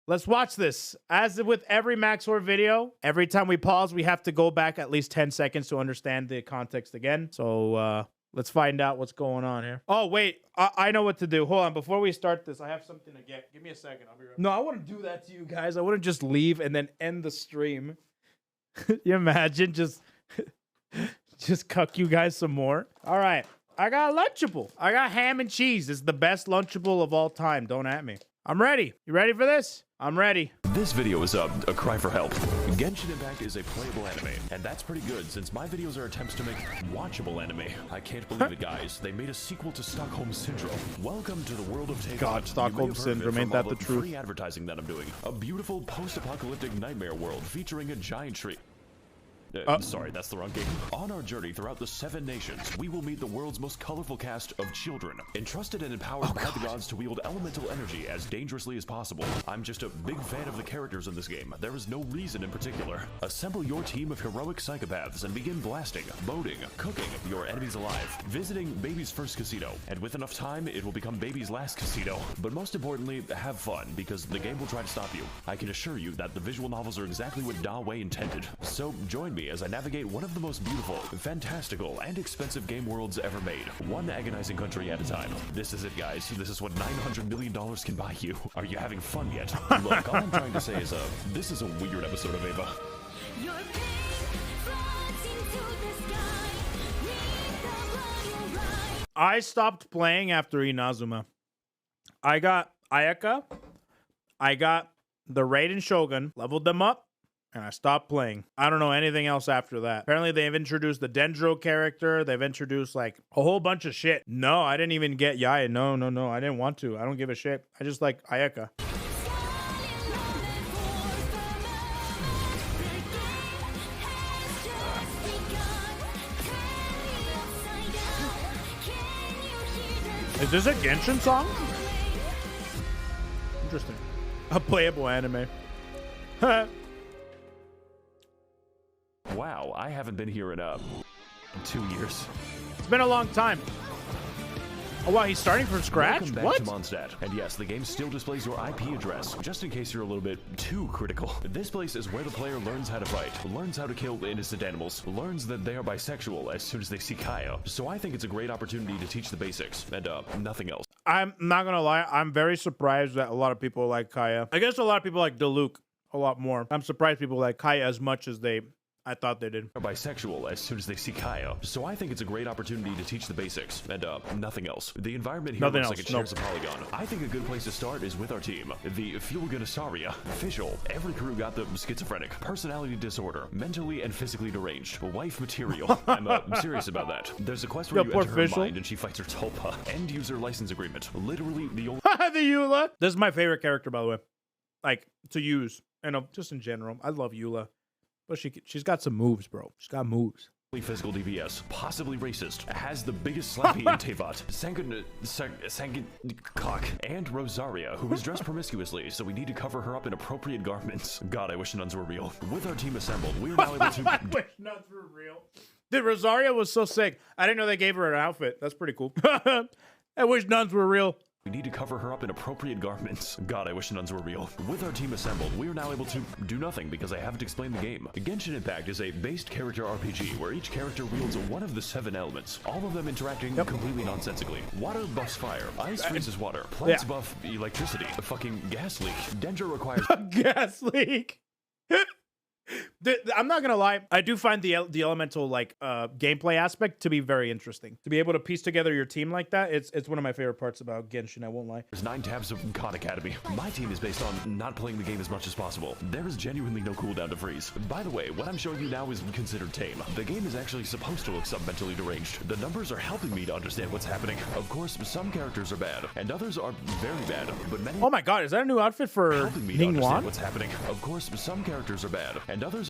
Let's watch this. As with every Max0r video, every time we pause, we have to go back at least 10 seconds to understand the context again. So let's find out what's going on here. Oh, wait. I know what to do. Hold on. Before we start this, I have something to get. Give me a second. I'll be right back. No, I wouldn't do that to you guys. I wouldn't just leave and then end the stream. You imagine just cuck you guys some more? All right. I got a Lunchable. I got ham and cheese. It's the best Lunchable of all time. Don't at me. I'm ready. You ready for this? I'm ready. This video is a cry for help. Genshin Impact is a playable anime, and that's pretty good since my videos are attempts to make watchable anime. I can't believe it, guys. They made a sequel to Stockholm Syndrome. Welcome to the world of Take. God, Stockholm Syndrome, ain't that the truth? Free advertising that I'm doing. A beautiful post-apocalyptic nightmare world featuring a giant tree. Sorry, that's the wrong game. On our journey throughout the 7 nations, we will meet the world's most colorful cast of children, entrusted and empowered by the gods to wield elemental energy as dangerously as possible. I'm just a big fan of the characters in this game. There is no reason in particular. Assemble your team of heroic psychopaths and begin blasting, boating, cooking your enemies alive, visiting Baby's first casino, and with enough time, it will become Baby's last casino. But most importantly, have fun, because the game will try to stop you. I can assure you that the visual novels are exactly what Dawei intended. So join me as I navigate one of the most beautiful, fantastical, and expensive game worlds ever made, one agonizing country at a time. This is it, guys. This is what $900 million can buy you. Are you having fun yet? Look, all I'm trying to say is, this is a weird episode of Ava. Your pain flies into the sky. Need the blood will rise. I stopped playing after Inazuma. I got Ayaka. I got the Raiden Shogun, leveled them up, and I stopped playing. I don't know anything else after that. Apparently, they've introduced the Dendro character. They've introduced, like, a whole bunch of shit. No, I didn't even get Yaya. No. I didn't want to. I don't give a shit. I just like Ayaka. Is this a Genshin song? Interesting. A playable anime. Wow, I haven't been here in 2 years. It's been a long time. Oh wow, he's starting from scratch? Welcome back What? to Monstadt. And yes, the game still displays your IP address, just in case you're a little bit too critical. This place is where the player learns how to fight, learns how to kill innocent animals, learns that they are bisexual as soon as they see Kaya. So I think it's a great opportunity to teach the basics, and nothing else. I'm not gonna lie, I'm very surprised that a lot of people like Kaya. I guess a lot of people like Diluc a lot more. I'm surprised people like Kaya as much as I thought they did. Are bisexual as soon as they see Kaya. So I think it's a great opportunity to teach the basics, and nothing else. The environment here looks like it shares a polygon. I think a good place to start is with our team. The Fulganasaria. Official. Every crew got the schizophrenic, personality disorder, mentally and physically deranged, wife material. I'm serious about that. There's a quest where you enter her mind and she fights her tulpa. End user license agreement. Literally the only The Eula. This is my favorite character, by the way. Like, to use. And just in general. I love Eula. But she's got some moves, bro. She's got moves. physical DPS, possibly racist, has the biggest slappy in Tevat, Sankin Cock, and Rosaria, who is dressed promiscuously, so we need to cover her up in appropriate garments. God, I wish nuns were real. With our team assembled, we are now able to... I wish nuns were real. Dude, Rosaria was so sick. I didn't know they gave her an outfit. That's pretty cool. I wish nuns were real. We need to cover her up in appropriate garments. God, I wish nuns were real. With our team assembled, we are now able to do nothing because I haven't explained the game. Genshin Impact is a based character RPG where each character wields one of the 7 elements, all of them interacting completely nonsensically. Water buffs fire, ice freezes water, plants buff electricity, a fucking gas leak. Dendro requires a gas leak. I'm not gonna lie, I do find the elemental like gameplay aspect to be very interesting. To be able to piece together your team like that, it's one of my favorite parts about Genshin, I won't lie. There's 9 tabs of Khan Academy. My team is based on not playing the game as much as possible. There is genuinely no cooldown to freeze. By the way, what I'm showing you now is considered tame. The game is actually supposed to look sub-mentally deranged. The numbers are helping me to understand what's happening. Of course, some characters are bad, and others are very bad, but many— Oh my god, is that a new outfit for helping me to understand Ningguang? what's happening. Of course, some characters are bad, and others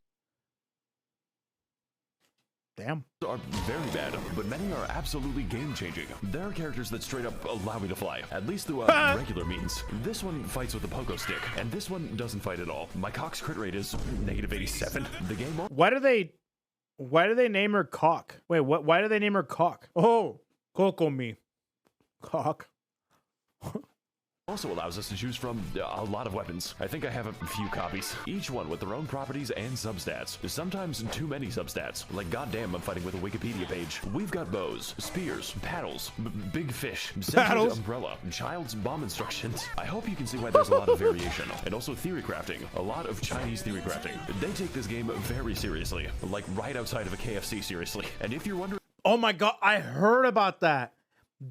Damn. are very bad, but many are absolutely game-changing. There are characters that straight up allow me to fly, at least through regular means. This one fights with a pogo stick, and this one doesn't fight at all. My cock's crit rate is -87. The game Why do they name her Cock? Wait, what? Why do they name her Cock? Oh, Kokomi. Cock. Also allows us to choose from a lot of weapons. I think I have a few copies, each one with their own properties and substats. Sometimes too many substats. Like goddamn, I'm fighting with a Wikipedia page. We've got bows, spears, paddles, big fish, scented umbrella, child's bomb instructions. I hope you can see why there's a lot of variation. And also theory crafting. A lot of Chinese theory crafting. They take this game very seriously. Like right outside of a KFC, seriously. And if you're wondering... Oh my god, I heard about that.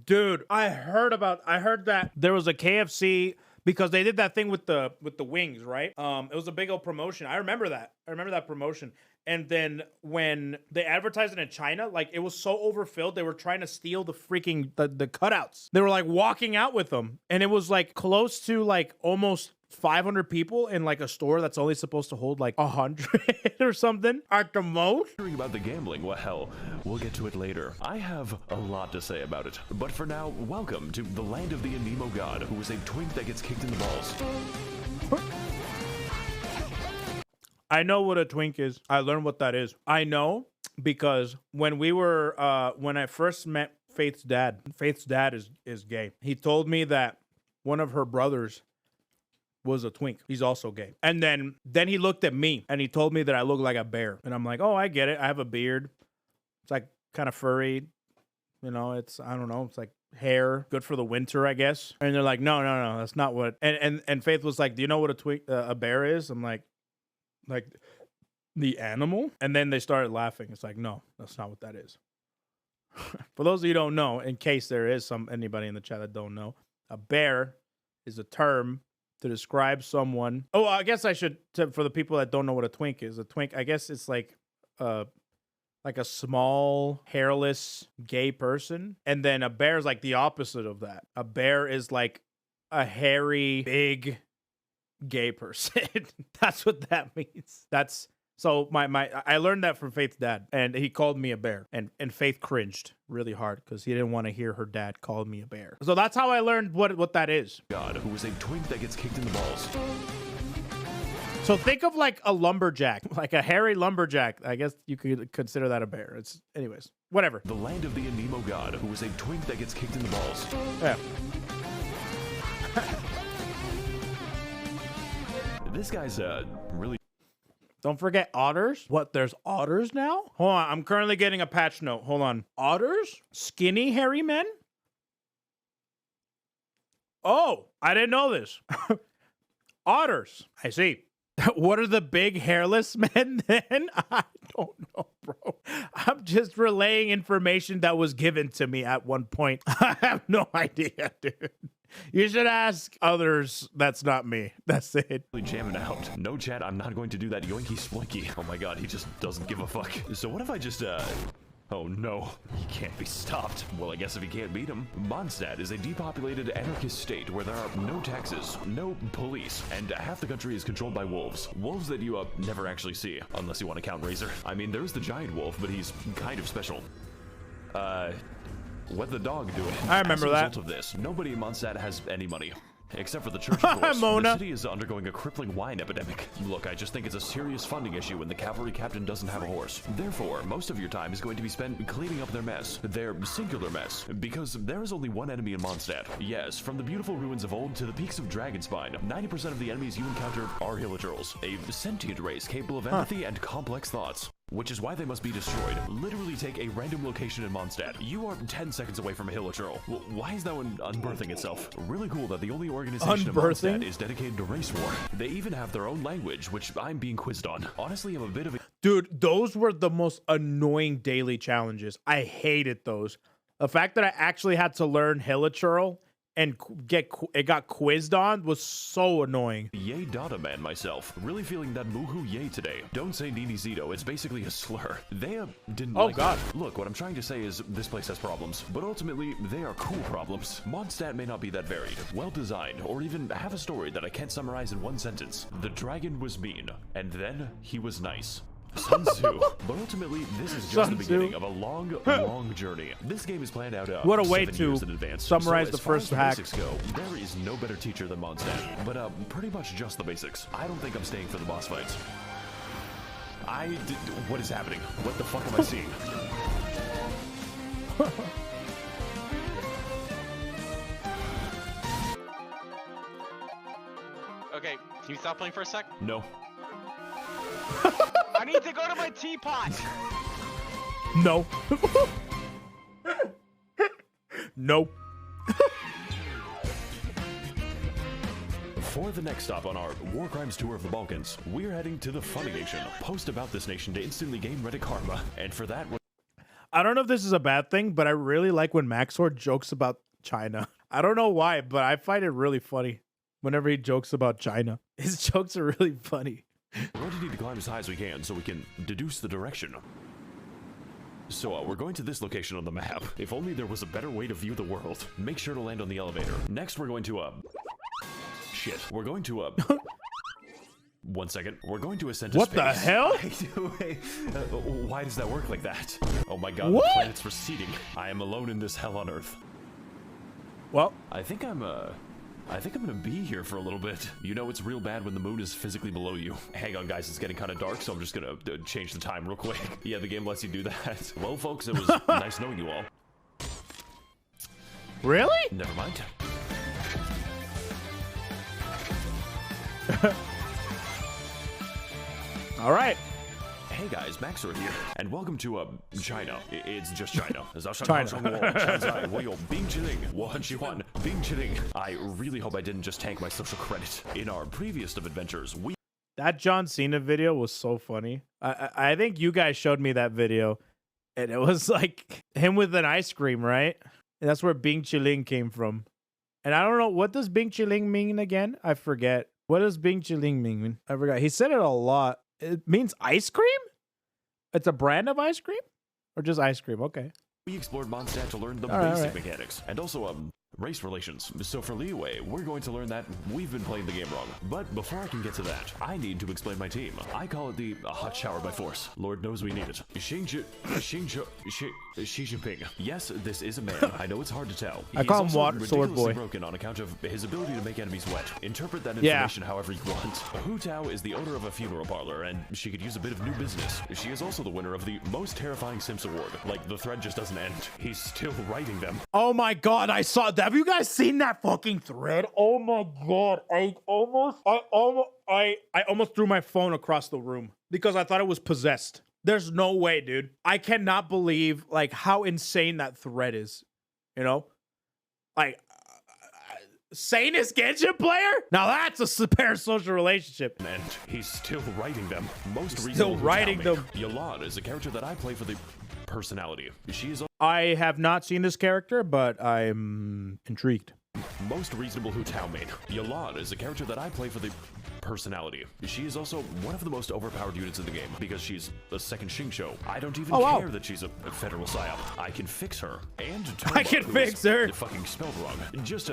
Dude, I heard that there was a KFC because they did that thing with the wings, right? It was a big old promotion. I remember that. I remember that promotion. And then when they advertised it in China, like it was so overfilled, they were trying to steal the freaking the cutouts. They were like walking out with them, and it was like close to like almost 500 people in like a store that's only supposed to hold like 100 or something at the most. About the gambling, well, hell, we'll get to it later. I have a lot to say about it, but for now, welcome to the land of the Anemo god, who is a twink that gets kicked in the balls. I know what a twink is. I learned what that is. I know because when we were when I first met Faith's dad is gay. He told me that one of her brothers was a twink. He's also gay. And then he looked at me and he told me that I look like a bear. And I'm like, oh, I get it. I have a beard. It's like kind of furry. You know, it's, I don't know. It's like hair. Good for the winter, I guess. And they're like, no, that's not what. And Faith was like, do you know what a bear is? I'm like the animal? And then they started laughing. It's like, no, that's not what that is. For those of you who don't know, in case there is anybody in the chat that don't know, a bear is a term to describe someone. Oh, I guess I should, for the people that don't know what a twink is. A twink, I guess it's like a small, hairless, gay person. And then a bear is like the opposite of that. A bear is like a hairy, big, gay person. That's what that means. That's so I learned that from Faith's dad, and he called me a bear, and Faith cringed really hard because he didn't want to hear her dad call me a bear. So that's how I learned what that is. God, who is a twink that gets kicked in the balls. So think of like a lumberjack, like a hairy lumberjack. I guess you could consider that a bear. It's anyways, whatever. The land of the Anemo god, who is a twink that gets kicked in the balls. Yeah. This guy's really... Don't forget otters. What, there's otters now? Hold on, I'm currently getting a patch note. Hold on. Otters? Skinny, hairy men? Oh, I didn't know this. Otters. I see. What are the big hairless men then? I don't know, bro. I'm just relaying information that was given to me at one point. I have no idea, dude. You should ask others. That's not me. That's it. Jamming out. No chat, I'm not going to do that yoinky splinky. Oh my god, he just doesn't give a fuck. So what if I just, oh no, he can't be stopped. Well, I guess if he can't beat him. Monstadt is a depopulated anarchist state where there are no taxes, no police, and half the country is controlled by wolves. Wolves that you never actually see, unless you want to count Razor. I mean, there's the giant wolf, but he's kind of special. What the dog doing? I remember that. As a result of this, nobody in Monstadt has any money. Except for the church, of course. Mona. The city is undergoing a crippling wine epidemic. Look, I just think it's a serious funding issue when the cavalry captain doesn't have a horse. Therefore, most of your time is going to be spent cleaning up their mess. Their singular mess. Because there is only one enemy in Monstadt. Yes, from the beautiful ruins of old to the peaks of Dragonspine, 90% of the enemies you encounter are Hilichurls, a sentient race capable of empathy and complex thoughts. Which is why they must be destroyed. Literally take a random location in Monstadt. You are 10 seconds away from a Hilichurl. Why is that one unbirthing itself? Really cool that the only organization in Monstadt is dedicated to race war. They even have their own language, which I'm being quizzed on. Honestly, I'm a bit of a... Dude, those were the most annoying daily challenges. I hated those. The fact that I actually had to learn Hilichurl and it got quizzed on was so annoying. Yay Dada man myself. Really feeling that Muhu yay today. Don't say Nini Zito, it's basically a slur. They didn't like God. That. Look, what I'm trying to say is this place has problems, but ultimately they are cool problems. Mondstadt may not be that varied, well designed, or even have a story that I can't summarize in one sentence. The dragon was mean, and then he was nice. Sun Tzu. But ultimately, this is just the beginning of a long, long journey. This game is planned out what a way 7 to years in advance. summarize so the first hack. Go, there is no better teacher than Mondstadt, but pretty much just the basics. I don't think I'm staying for the boss fights. What is happening? What the fuck am I seeing? Can you stop playing for a sec? No. I need to go to my teapot. No. No. For the next stop on our War Crimes tour of the Balkans, we're heading to the Funny Nation. Post about this nation to instantly gain Reddit karma. And for that, I don't know if this is a bad thing, but I really like when Max0r jokes about China. I don't know why, but I find it really funny whenever he jokes about China. His jokes are really funny. we're going to need to climb as high as we can so we can deduce the direction. So we're going to this location on the map. If only there was a better way to view the world. Make sure to land on the elevator. Next, we're going to, shit. We're going to, 1 second. We're going to ascend to What space. the hell? Why does that work like that? Oh my god, What? the planet's receding. I am alone in this hell on Earth. Well, I think I'm gonna be here for a little bit. You know it's real bad when the moon is physically below you. Hang on, guys, it's getting kind of dark, so I'm just gonna change the time real quick. Yeah, the game lets you do that. Well, folks, it was nice knowing you all. really? Never mind. All right. Hey guys, Max0r here, and welcome to China. It's just China. I really hope I didn't just tank my social credit. In our previous of adventures, we That John Cena video was so funny. I think you guys showed me that video, and it was like him with an ice cream, right? And that's where Bing Chiling came from. And I don't know, what does Bing Chiling mean again? I forget. What does Bing Chiling mean? I forgot. He said it a lot. It means ice cream? It's a brand of ice cream? Or just ice cream? Okay. explored Monstadt to learn the All basic right. mechanics, and also race relations. So for Liyue, we're going to learn that we've been playing the game wrong. But before I can get to that, I need to explain my team. I call it the hot shower by force. Lord knows we need it. Xi Jinping. Yes, this is a man. I know it's hard to tell. I call him also Water Sword ridiculously Boy. broken on account of his ability to make enemies wet. Interpret that Yeah. information however you want. Hu Tao is the owner of a funeral parlor, and she could use a bit of new business. She is also the winner of the most terrifying Sims award. Like, the thread just doesn't end. He's still writing them. Oh my god, I saw that. Have you guys seen that fucking thread? Oh my god. I almost threw my phone across the room because I thought it was possessed. There's no way, dude. I cannot believe like how insane that thread is. You know? Like sanest Genshin player? Now that's a parasocial relationship. And he's still writing them. Most Still reasonable writing Tao them. Yolad is a character that I play for the personality. She is I have not seen this character, but I'm intrigued. most reasonable Hu Tao main. Yolad is a character that I play for the personality. She is also one of the most overpowered units in the game because she's a second Xingqiu. I don't even wow. care that she's a federal psyop. I can fix her. And I can who fix is her. Fucking spelled wrong. Just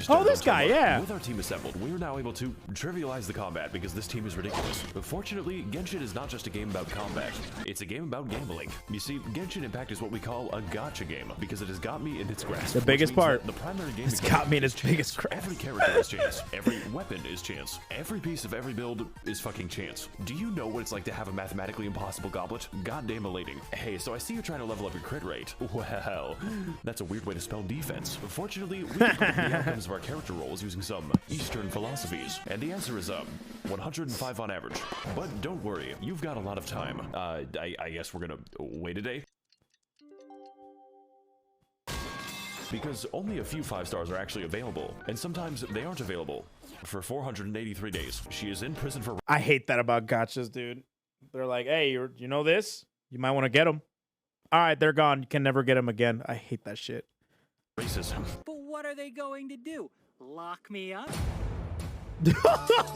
Oh, this guy, Toma. yeah. With our team assembled, we're now able to trivialize the combat because this team is ridiculous. But fortunately, Genshin is not just a game about combat. It's a game about gambling. You see, Genshin Impact is what we call a gacha game because it has got me in its grasp. The which biggest means part. that The primary game It's got me in its biggest Every grasp. character is chance. Every weapon is chance. Every piece of every build is fucking chance. Do you know what it's like to have a mathematically impossible goblet? Goddamn elating. Hey, so I see you're trying to level up your crit rate. Well, that's a weird way to spell defense. Fortunately, we can predict the outcomes of our character roles using some Eastern philosophies. And the answer is 105 on average. But don't worry, you've got a lot of time. I guess we're gonna wait a day. Because only a few 5 stars are actually available, and sometimes they aren't available. For 483 days, she is in prison for I hate that about gachas, dude. They're like, hey, you know this? You might want to get them. All right, they're gone. You can never get them again. I hate that shit. racism. But what are they going to do? Lock me up?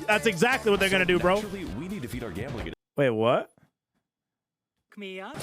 That's exactly what they're going to do, bro. Naturally, we need to feed our gambling. Wait, what? Lock me up?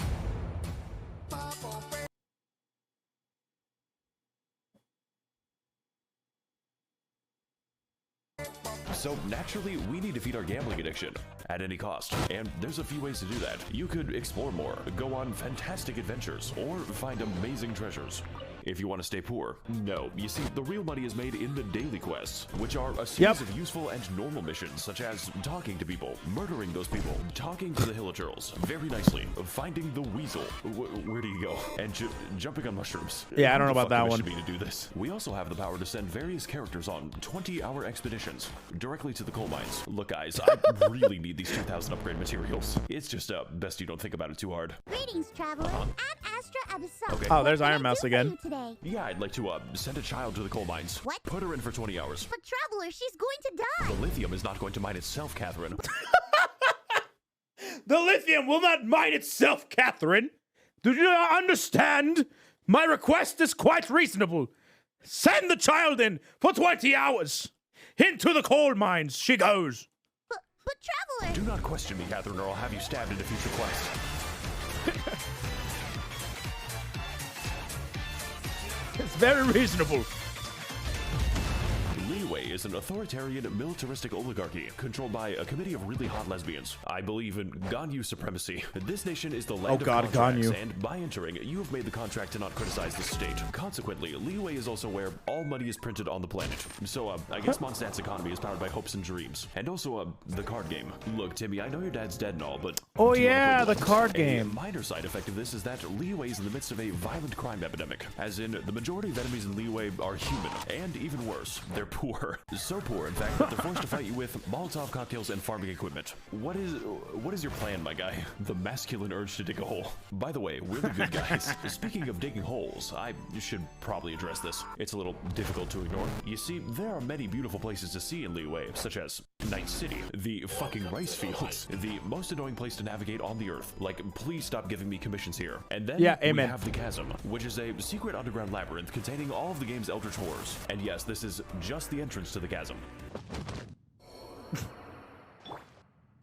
So naturally, we need to feed our gambling addiction at any cost. And there's a few ways to do that. You could explore more, go on fantastic adventures, or find amazing treasures. if you want to stay poor. No, you see, the real money is made in the daily quests, which are a series of useful and normal missions, such as talking to people, murdering those people, talking to the hillagers, very nicely, finding the weasel. Where do you go? And jumping on mushrooms. Yeah, I don't know Who the about that fuck one. commissioned me to do this? We also have the power to send various characters on 20-hour expeditions directly to the coal mines. Look, guys, I really need these 2,000 upgrade materials. It's just best you don't think about it too hard. Greetings, traveler. I'm Astra Abyssal. Okay. Oh, there's What can Iron I Mouse do for again. you today? Yeah, I'd like to send a child to the coal mines. What? Put her in for 20 hours. But traveler, she's going to die. The lithium is not going to mine itself, Catherine. The lithium will not mine itself, Catherine. Do you not understand? My request is quite reasonable. Send the child in for 20 hours. Into the coal mines she goes. But traveler. Do not question me, Catherine, or I'll have you stabbed in a future quest. It's very reasonable. Liyue is an authoritarian, militaristic oligarchy controlled by a committee of really hot lesbians. I believe in Ganyu supremacy. This nation is the land of contracts, Ganyu. and by entering, you have made the contract to not criticize the state. Consequently, Liyue is also where all money is printed on the planet. So, I guess Monstadt's economy is powered by hopes and dreams. And also, the card game. Look, Timmy, I know your dad's dead and all, but... Oh do you wanna yeah, quit the once? card A game. minor side effect of this is that Liyue is in the midst of a violent crime epidemic. As in, the majority of enemies in Liyue are human, and even worse, they're poor. So poor, in fact, that they're forced to fight you with Molotov cocktails and farming equipment. What is your plan, my guy? The masculine urge to dig a hole. By the way, we're the good guys. Speaking of digging holes, I should probably address this. It's a little difficult to ignore. You see, there are many beautiful places to see in Liyue, such as Night City, the fucking rice fields, the most annoying place to navigate on the earth. Like, please stop giving me commissions here. And then Yeah, we amen. have the Chasm, which is a secret underground labyrinth containing all of the game's eldritch horrors. And yes, this is just the entrance to the chasm.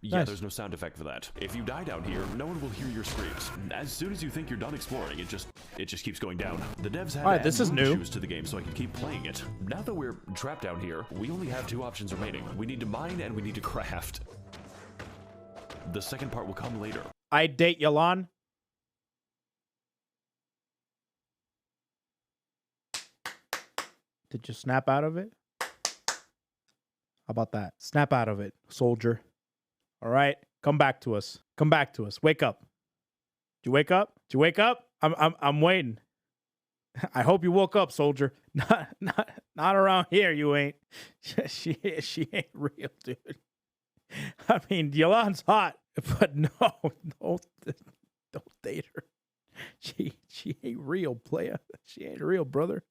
Yeah, Nice. there's no sound effect for that. If you die down here, no one will hear your screams. As soon as you think you're done exploring, it just keeps going down. The devs had Alright, to this add is more new. issues to the game so I can keep playing it. Now that we're trapped down here, we only have two options remaining. We need to mine and we need to craft. The second part will come later. I date Yalan. Did you snap out of it? How about that? Snap out of it, soldier. All right, come back to us. Come back to us. Wake up. Did you wake up? Did you wake up? I'm waiting. I hope you woke up, soldier. Not around here. You ain't. She ain't real, dude. I mean, Yalan's hot, but no, don't date her. She ain't real, player. She ain't real, brother.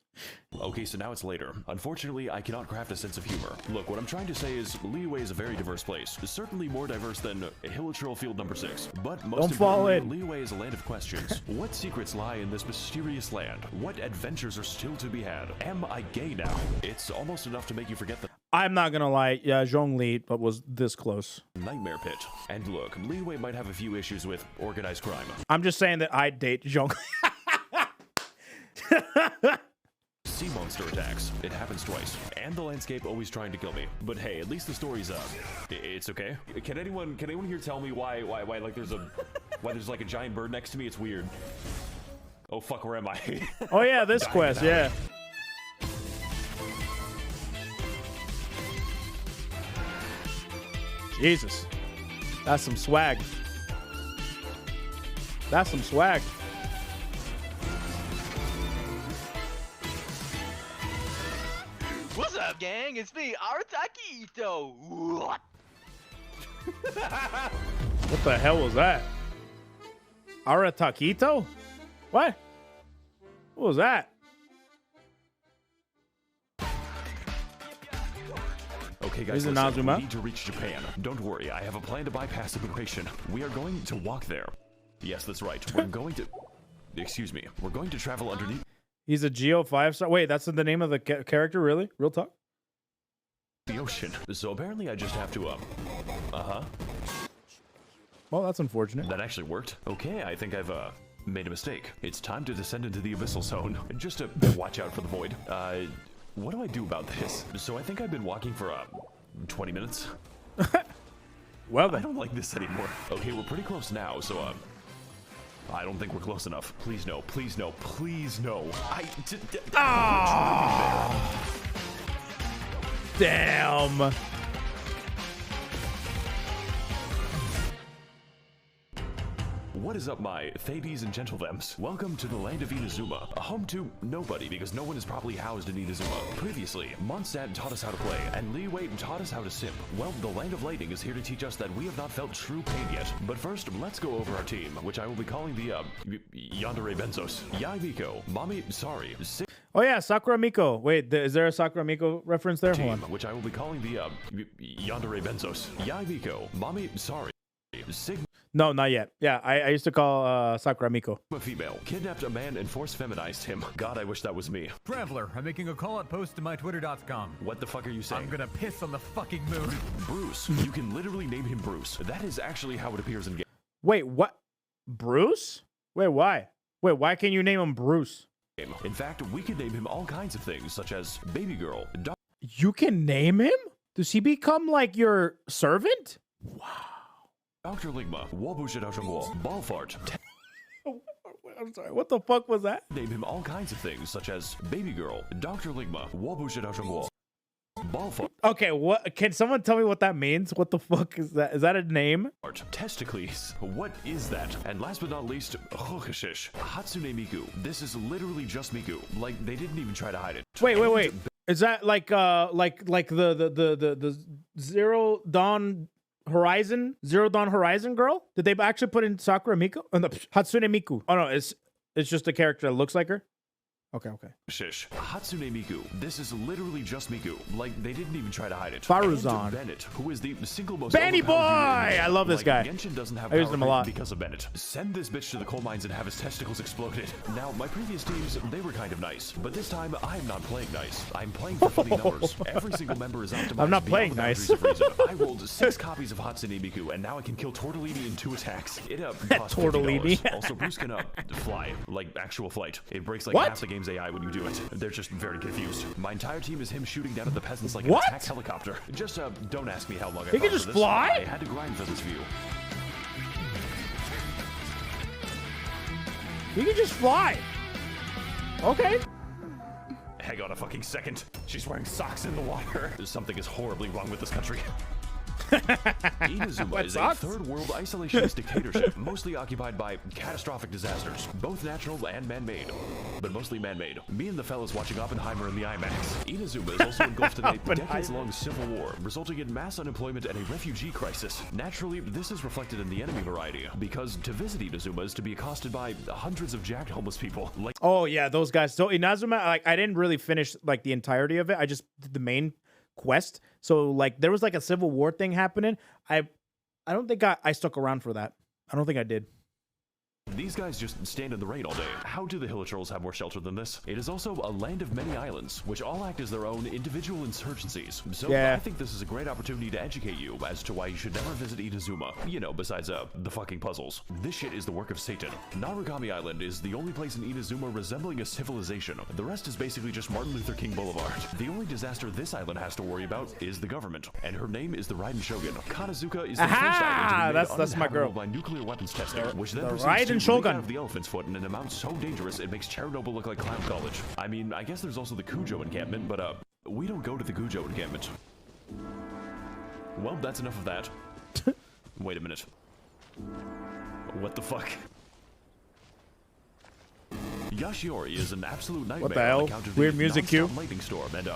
Okay, so now it's later. Unfortunately, I cannot craft a sense of humor. Look, what I'm trying to say is Liyue is a very diverse place. Certainly more diverse than Hilichurl Field number 6. But most Don't fall importantly, Liyue is a land of questions. What secrets lie in this mysterious land? What adventures are still to be had? Am I gay now? It's almost enough to make you forget the I'm not gonna lie, yeah, Zhongli, but was this close. nightmare pit. And look, Liyue might have a few issues with organized crime. I'm just saying that I date Zhongli. Sea monster attacks. It happens twice. And the landscape always trying to kill me. But hey, at least the story's up. It's okay. Can anyone here tell me why like there's like a giant bird next to me? It's weird. Oh fuck, where am I? Oh yeah, this Dying quest, now. yeah. Jesus. That's some swag. That's some swag. What's up, gang? It's me, Artakito. What? What the hell was that? Arataquito? What? What was that? Okay, guys, Here's listen, Inazuma. we need to reach Japan. Don't worry, I have a plan to bypass immigration. We are going to walk there. Yes, that's right. We're going to... Excuse me. We're going to travel underneath He's a Geo 5-star. Wait, that's the name of the character, really? Real talk? the ocean. So apparently I just have to, Well, that's unfortunate. That actually worked. Okay, I think I've, made a mistake. It's time to descend into the abyssal zone. Just to watch out for the void. What do I do about this? So I think I've been walking for, 20 minutes. Well I then. don't like this anymore. Okay, we're pretty close now, so, I don't think we're close enough. Please no, please no, please no. Damn. What is up, my Thebes and Gentlethems? Welcome to the land of Inazuma, a home to nobody because no one is properly housed in Inazuma. Previously, Monstadt taught us how to play, and Liyue taught us how to simp. Well, the land of lightning is here to teach us that we have not felt true pain yet. But first, let's go over our team, which I will be calling the, Yandere Benzos. Yai Miko, Mami, sorry, Oh yeah, Sakura Miko. Wait, is there a Sakura Miko reference there? Hold team, on. which I will be calling the, Yandere Benzos. Yai Miko, Mami, sorry, Sigma. No, not yet. Yeah, I used to call Sakura Miko. A female kidnapped a man and force feminized him. God, I wish that was me. Traveler, I'm making a call-out post to my twitter.com. What the fuck are you saying? I'm gonna piss on the fucking moon. Bruce. You can literally name him Bruce. That is actually how it appears in game. Wait, what? Bruce? Wait, why? Wait, why can you name him Bruce? In fact, we could name him all kinds of things, such as Baby Girl, You can name him? Does he become like your servant? Wow. Dr. Ligma, Wabushidashangwo, Ballfart. I'm sorry, what the fuck was that? Name him all kinds of things, such as Baby Girl, Dr. Ligma, Wabushidashangwo, Ballfart. Okay, what? Can someone tell me what that means? What the fuck is that? Is that a name? Testicles. What is that? And last but not least, Hokashish, Hatsune Miku. This is literally just Miku. Like, they didn't even try to hide it. Wait. Is that like the Zero Dawn Horizon girl? Did they actually put in Sakura Miko? Oh, no, Hatsune Miku. Oh no, it's just a character that looks like her. Okay. Shish. Hatsune Miku. This is literally just Miku. Like, they didn't even try to hide it. Faruzan. And Bennett, who is the single most Benny boy! overpowered hero. I love this guy. Genshin doesn't have I used power him a lot. because of Bennett. Send this bitch to the coal mines and have his testicles exploded. Now, my previous teams, they were kind of nice. But this time, I am not playing nice. I'm playing for funny numbers. Every single member is optimized. I'm not beyond playing the nice. boundaries of reason. I rolled 6 copies of Hatsune Miku, and now I can kill Tortellini in 2 attacks. It costs Tortellini. $50. Also, Bruce can fly, like actual flight. It breaks like What? half the game's AI when you do it. They're just very confused. My entire team is him shooting down at the peasants like What? an attack helicopter. Just don't ask me how long I He can fought just for this. fly? I had to grind for this view. You can just fly. Okay. Hang on a fucking second. She's wearing socks in the water. Something is horribly wrong with this country. Inazuma What is sucks? a third world isolationist dictatorship, mostly occupied by catastrophic disasters, both natural and man-made, but mostly man-made. Me and the fellas watching Oppenheimer in the IMAX. Inazuma is also engulfed in a decades-long civil war, resulting in mass unemployment and a refugee crisis. Naturally, this is reflected in the enemy variety, because to visit Inazuma is to be accosted by hundreds of jacked homeless people. Like, Oh yeah, those guys. So Inazuma, like I didn't really finish like the entirety of it. I just did the main quest. So like there was like a civil war thing happening. I don't think I stuck around for that. I don't think I did. these guys just stand in the rain all day. How do the Hilichurls have more shelter than this? It is also a land of many islands, which all act as their own individual insurgencies. So Yeah. I think this is a great opportunity to educate you as to why you should never visit Inazuma. You know, besides the fucking puzzles. This shit is the work of Satan. Narukami Island is the only place in Inazuma resembling a civilization. The rest is basically just Martin Luther King Boulevard. The only disaster this island has to worry about is the government, and her name is the Raiden Shogun. Kanazuka is the Aha! first island to be made That's my girl. uninhabitable by nuclear weapons testing, which then the proceeds Raiden to leak Shogun. out of the elephant's foot in an amount so dangerous it makes Chernobyl look like clown college. I mean, I guess there's also the Kujo encampment, but we don't go to the Kujo encampment. Well, that's enough of that. Wait a minute. What the fuck? Yashiori is an absolute nightmare. the hell? on account of Weird the music non-stop cue. lightning storm and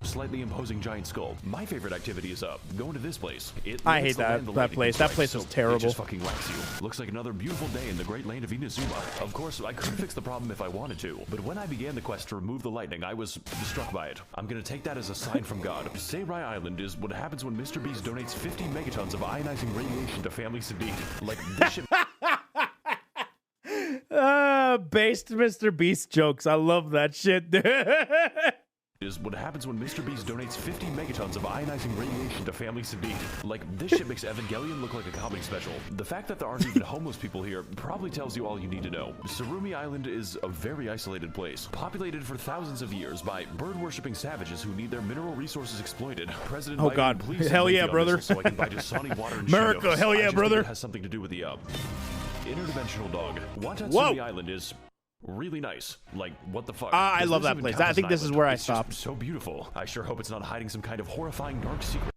slightly imposing giant skull. My favorite activity is going to this place. I hate that place. That place was terrible. It just fucking whacks you. Looks like another beautiful day in the great land of Inazuma. Of course, I could fix the problem if I wanted to, but when I began the quest to remove the lightning, I was struck by it. I'm gonna take that as a sign from God. Seirai Island is what happens when Mr. Beast donates 50 megatons of ionizing radiation to families in need. Like, this shit. Based Mr. Beast jokes. I love that shit, dude. Is what happens when Mr. Beast donates 50 megatons of ionizing radiation to families in need. Like, this shit makes Evangelion look like a comedy special. The fact that there aren't even homeless people here probably tells you all you need to know. Surumi Island is a very isolated place, populated for thousands of years by bird-worshipping savages who need their mineral resources exploited. President Oh, Biden, God. please Hell send yeah, me on brother. this so I can buy Dasani water and America, Cheetos. hell yeah, I just brother. think it has something to do with the interdimensional dog. Whoa. Watatsumi Island is really nice. Like, what the fuck? I Does love this that even place. count I as think an this is island? where I It's just stopped. so beautiful. I sure hope it's not hiding some kind of horrifying dark secret.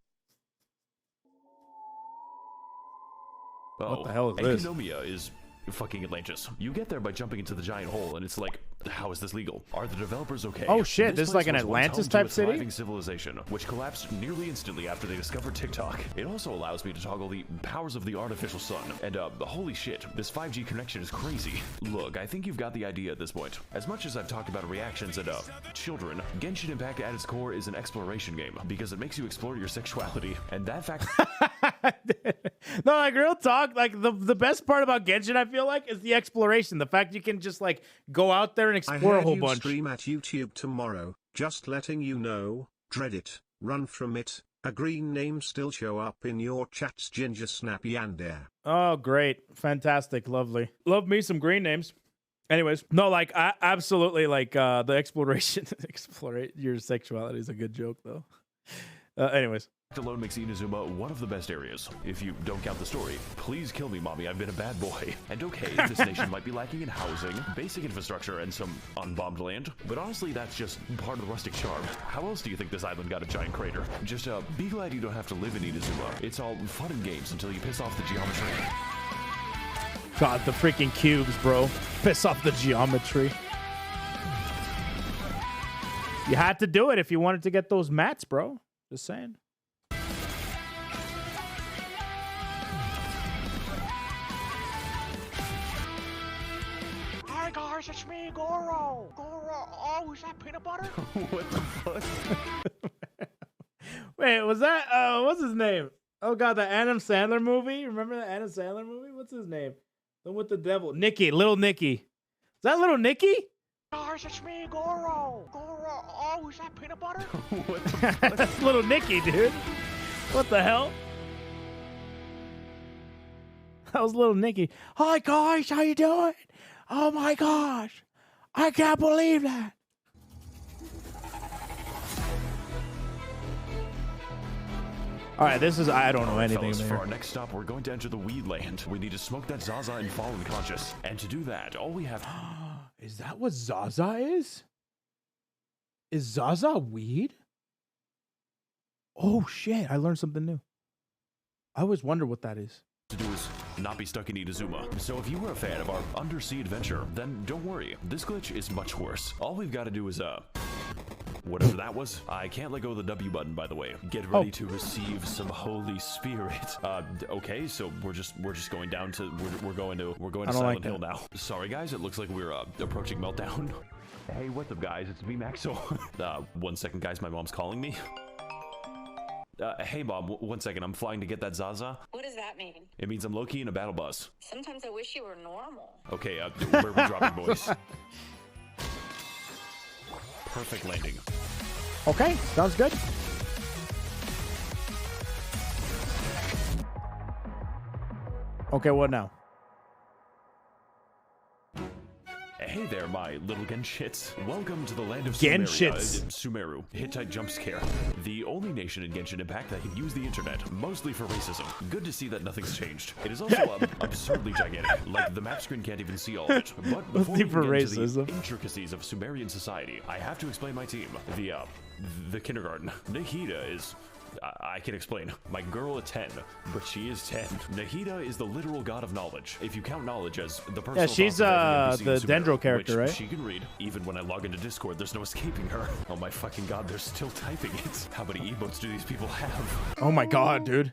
What the hell is this? Eunomia is fucking Atlantis. You get there by jumping into the giant hole, and it's like, how is this legal? Are the developers okay? Oh shit, this is place like an was once Atlantis home to type a city? thriving civilization, which collapsed nearly instantly after they discovered TikTok. It also allows me to toggle the powers of the artificial sun. And holy shit, this 5G connection is crazy. Look, I think you've got the idea at this point. As much as I've talked about reactions and children, Genshin Impact at its core is an exploration game because it makes you explore your sexuality. And that fact No, like real talk, like the best part about Genshin, I feel like, is the exploration. The fact you can just like go out there and explore a whole bunch. Stream at YouTube tomorrow, just letting you know. Dread it, run from it. A green name still show up in your chats. Ginger Snappy Yandere. Oh, great. Fantastic. Lovely. Love me some green names. Anyways, no, like, I absolutely, like, the exploration, explore your sexuality is a good joke, though. Anyways. alone makes Inazuma one of the best areas. If you don't count the story, please kill me, mommy, I've been a bad boy. And okay, this nation might be lacking in housing, basic infrastructure, and some unbombed land, but honestly, that's just part of the rustic charm. How else do you think this island got a giant crater? Just, be glad you don't have to live in Inazuma. It's all fun and games until you piss off the geometry. God, the freaking cubes, bro. Piss off the geometry. You had to do it if you wanted to get those mats, bro. Just saying. Hi guys, it's me, Goro. Goro. Oh, is that peanut butter? What the fuck? Wait, was that, what's his name? Oh God, the Adam Sandler movie? Remember the Adam Sandler movie? What's his name? The one with the devil. Nicky, little Nicky. Is that little Nicky? Guys, it's me, Goro. Goro. Oh, is that peanut butter? What the fuck? That's little Nicky, dude. What the hell? That was little Nicky. Hi guys, how you doing? Oh my gosh, I can't believe that. All right, this is, I don't know anything Fellas, for there. our next stop, we're going to enter the weed land. We need to smoke that Zaza and fall unconscious. And to do that, all we have... Is that what Zaza is? Is Zaza weed? Oh shit, I learned something new. I always wonder what that is. to do is not be stuck in Inazuma. So if you were a fan of our undersea adventure, then don't worry. This glitch is much worse. All we've got to do is, whatever that was. I can't let go of the W button, by the way. Get ready to receive some Holy Spirit. Okay, so we're just going down to we're going to Silent Hill now. Sorry guys, it looks like we're approaching meltdown. Hey, what's up guys? It's me, Max0r. 1 second guys, my mom's calling me. Hey mom, 1 second, I'm flying to get that Zaza. What does that mean? It means I'm low-key in a battle bus. Sometimes I wish you were normal. Okay, where are we dropping, boys? Perfect landing. Okay, sounds good. Okay, what now? Hey there, my little Genshits. Welcome to the land of Genshits. Sumeru. Hittite jump scare. The only nation in Genshin Impact that can use the internet, mostly for racism. Good to see that nothing's changed. It is also absurdly gigantic. Like, the map screen can't even see all of it. But before we for get into racism. the intricacies of Sumerian society, I have to explain my team. The kindergarten. Nahida is... I can explain. My girl at 10, but she is 10. Nahida is the literal god of knowledge. If you count knowledge as the personal Yeah, she's thoughts of every NPC the in Sumeru, Dendro character, which right? she can read. Even when I log into Discord, there's no escaping her. Oh my fucking god, they're still typing it. How many emotes do these people have? Oh my god, dude.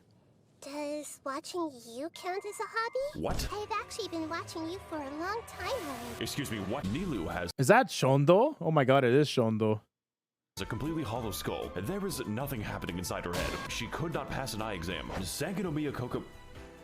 Does watching you count as a hobby? What? I've actually been watching you for a long time already. Excuse me, what? Nilu has Is that Shondo? Oh my god, it is Shondo. a completely hollow skull. There is nothing happening inside her head. She could not pass an eye exam. Sangonomiya Koka...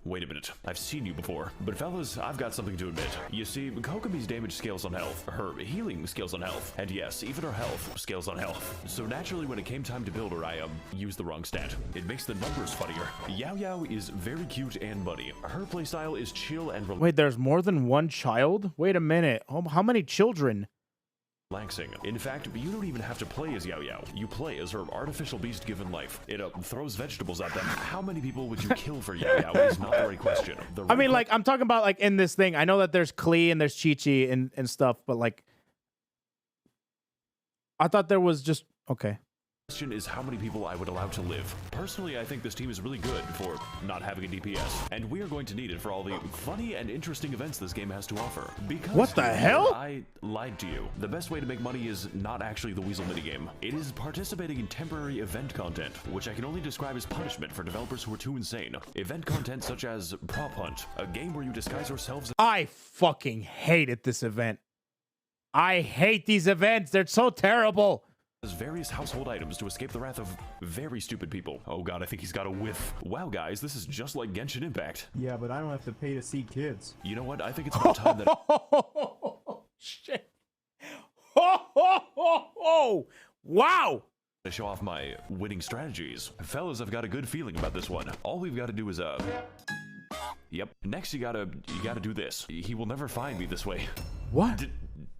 Wait a minute, I've seen you before. But fellas, I've got something to admit. You see, Kokomi's damage scales on health, her healing scales on health, and yes, even her health scales on health. So naturally, when it came time to build her, I, used the wrong stat. It makes the numbers funnier. Yao Yao is very cute and bunny. Her playstyle is chill and Wait, there's more than one child? Wait a minute. How many children? relaxing. In fact, you don't even have to play as Yao Yao. You play as her artificial beast given life. It throws vegetables at them. How many people would you kill for Yao Yao is not the right question. I mean, like, I'm talking about, like, in this thing. I know that there's Klee and there's Chi-Chi and stuff, but, like, I thought there was just... Okay. Question is how many people I would allow to live. Personally, I think this team is really good for not having a DPS, and we are going to need it for all the funny and interesting events this game has to offer. Because what the hell? I lied to you. The best way to make money is not actually the Weasel minigame. It is participating in temporary event content, which I can only describe as punishment for developers who are too insane. Event content such as Prop Hunt, a game where you disguise yourselves. I fucking hated this event. I hate these events. They're so terrible. Various household items to escape the wrath of very stupid people. Oh god, I think he's got a whiff. Wow, guys, this is just like Genshin Impact. Yeah, but I don't have to pay to see kids. You know what? I think it's about time that... Shit. Wow. To show off my winning strategies. Fellas, I've got a good feeling about this one. All we've got to do is, Yep. Next, you gotta do this. He will never find me this way. What?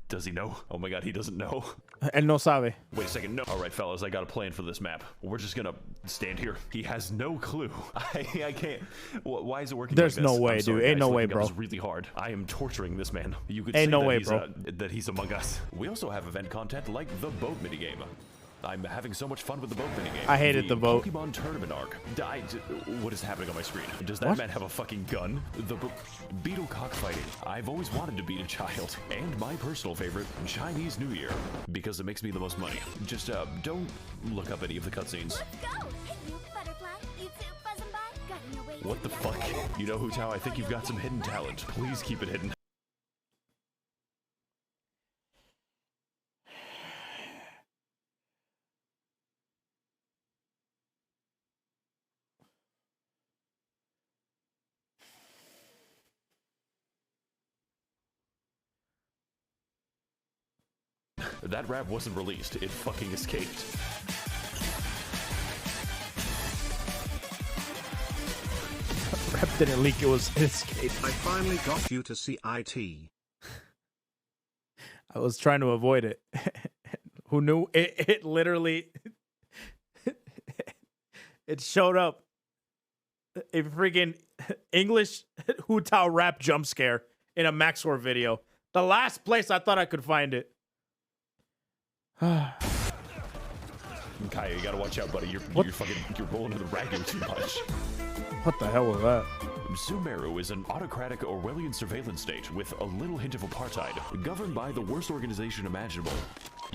Does he know? Oh my god, he doesn't know. Él no sabe. Wait a second, no. All right, fellas, I got a plan for this map. We're just gonna stand here. He has no clue. I can't. Why is it working There's like this? no way, Sorry, dude. Ain't guys, no way, looking bro. up is really hard. I am torturing this man. You could Ain't say no that way, he's, bro. that he's among us. We also have event content like the boat minigame. I'm having so much fun with the boat minigame. I hated the boat. Pokemon Tournament arc. What is happening on my screen? Does that man have a fucking gun? The beetle cockfighting. I've always wanted to beat a child. And my personal favorite, Chinese New Year. Because it makes me the most money. Just, don't look up any of the cutscenes. Let's go! Hey, you butterfly, you too, buzzing by, got no way. What the fuck? You know, Hu Tao, I think you've got some hidden talent. Please keep it hidden. That rap wasn't released. It fucking escaped. Rap didn't leak. It escaped. I finally got you to see IT. I was trying to avoid it. Who knew? It literally... it showed up. A freaking English Hu Tao rap jump scare in a Max0r video. The last place I thought I could find it. Kaya, you gotta watch out, buddy. You're rolling to the ragging too much. What the hell was that? Sumeru is an autocratic Orwellian surveillance state with a little hint of apartheid, governed by the worst organization imaginable.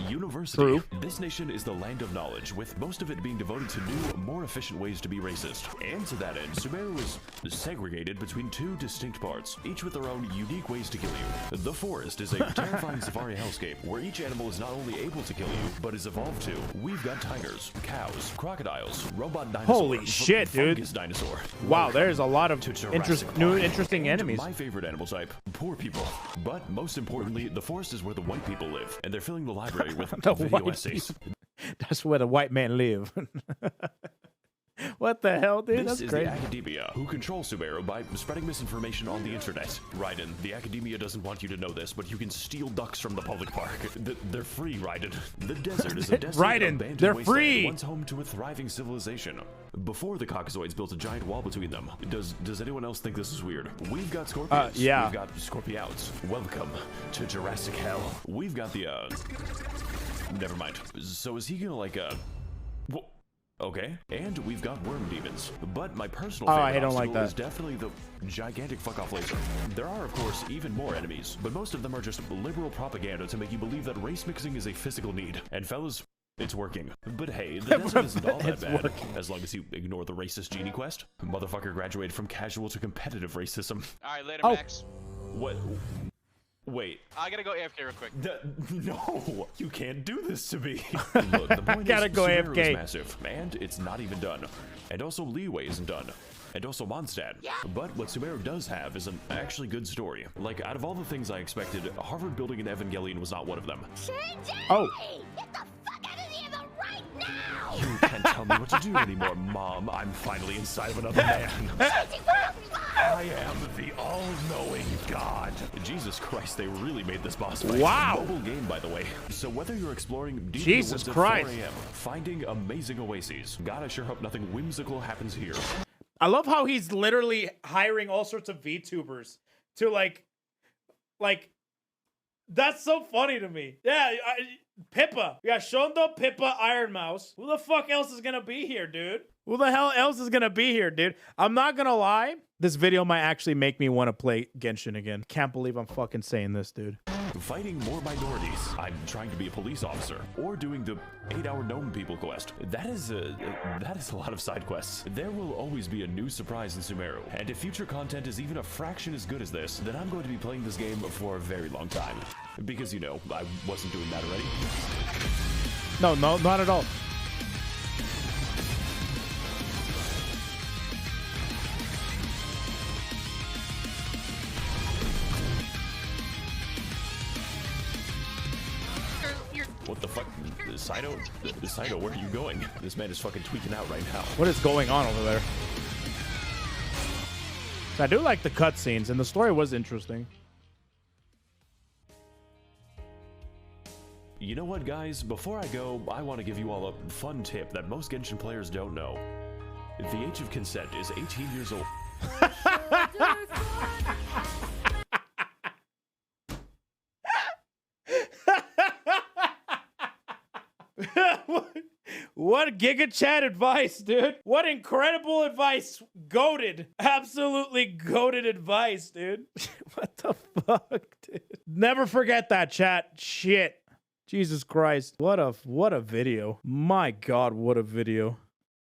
University. True. This nation is the land of knowledge, with most of it being devoted to new, more efficient ways to be racist. And to that end, Sumeru is segregated between two distinct parts, each with their own unique ways to kill you. The forest is a terrifying safari hellscape, where each animal is not only able to kill you, but is evolved to. We've got tigers, cows, crocodiles, robot dinosaur, Holy shit, dude. fungus dinosaur. Wow, there's a lot of new Park. interesting And enemies. my favorite animal type, poor people. But most importantly, the forest is where the white people live, and they're filling the library with The video white essays. people. That's where the white men live. What the hell, dude? This That's is great. the academia, who control Sumeru by spreading misinformation on the internet. Raiden, the academia doesn't want you to know this, but you can steal ducks from the public park. They're free, Raiden. The desert is a desolate, Raiden, abandoned they're wasteland, free! once home to a thriving civilization. Before the Caucasoids built a giant wall between them. Does anyone else think this is weird? We've got scorpions. Yeah. We've got scorpions. Welcome to Jurassic Hell. We've got the, never mind. So is he gonna, like, okay, and we've got worm demons. But my personal favorite I don't like obstacle that. is definitely the gigantic fuck-off laser. There are, of course, even more enemies, but most of them are just liberal propaganda to make you believe that race mixing is a physical need. And fellas, it's working. But hey, the desert isn't all that It's bad, working. as long as you ignore the racist genie quest. Motherfucker graduated from casual to competitive racism. Alright, later, Oh. Max. What? Wait. I gotta go AFK real quick. No, you can't do this to me. Look, the point Gotta is, go Sumeru AFK. is massive, and it's not even done. And also, Liyue isn't done. And also Monstadt. But what Sumeru does have is an actually good story. Like, out of all the things I expected, Harvard building an Evangelion was not one of them. Oh. Get the fuck out of here right now! You can't tell me what to do anymore, Mom. I'm finally inside of another man. I am the all-knowing God. Jesus Christ, they really made this boss fight. Wow. Mobile game, by the way. So whether you're exploring deep Jesus in the woods Christ. at 4 a.m., finding amazing oases, God, I sure hope nothing whimsical happens here. I love how he's literally hiring all sorts of VTubers to like, that's so funny to me. Yeah, Pippa. We got Shondo, Pippa, Iron Mouse. Who the fuck else is gonna be here, dude? Who the hell else is gonna be here, dude? I'm not gonna lie. This video might actually make me want to play Genshin again. Can't believe I'm fucking saying this, dude. Fighting more minorities. I'm trying to be a police officer. Or doing the 8-hour gnome people quest. That is a lot of side quests. There will always be a new surprise in Sumeru. And if future content is even a fraction as good as this, then I'm going to be playing this game for a very long time. Because, you know, I wasn't doing that already. No, not at all. What the fuck? Saito, where are you going? This man is fucking tweaking out right now. What is going on over there? So I do like the cutscenes, and the story was interesting. You know what, guys? Before I go, I want to give you all a fun tip that most Genshin players don't know. The age of consent is 18 years old. What Giga Chat advice, dude. What incredible advice. Goated. Absolutely goated advice, dude. What the fuck, dude? Never forget that, chat. Shit. Jesus Christ. What a video. My God, what a video.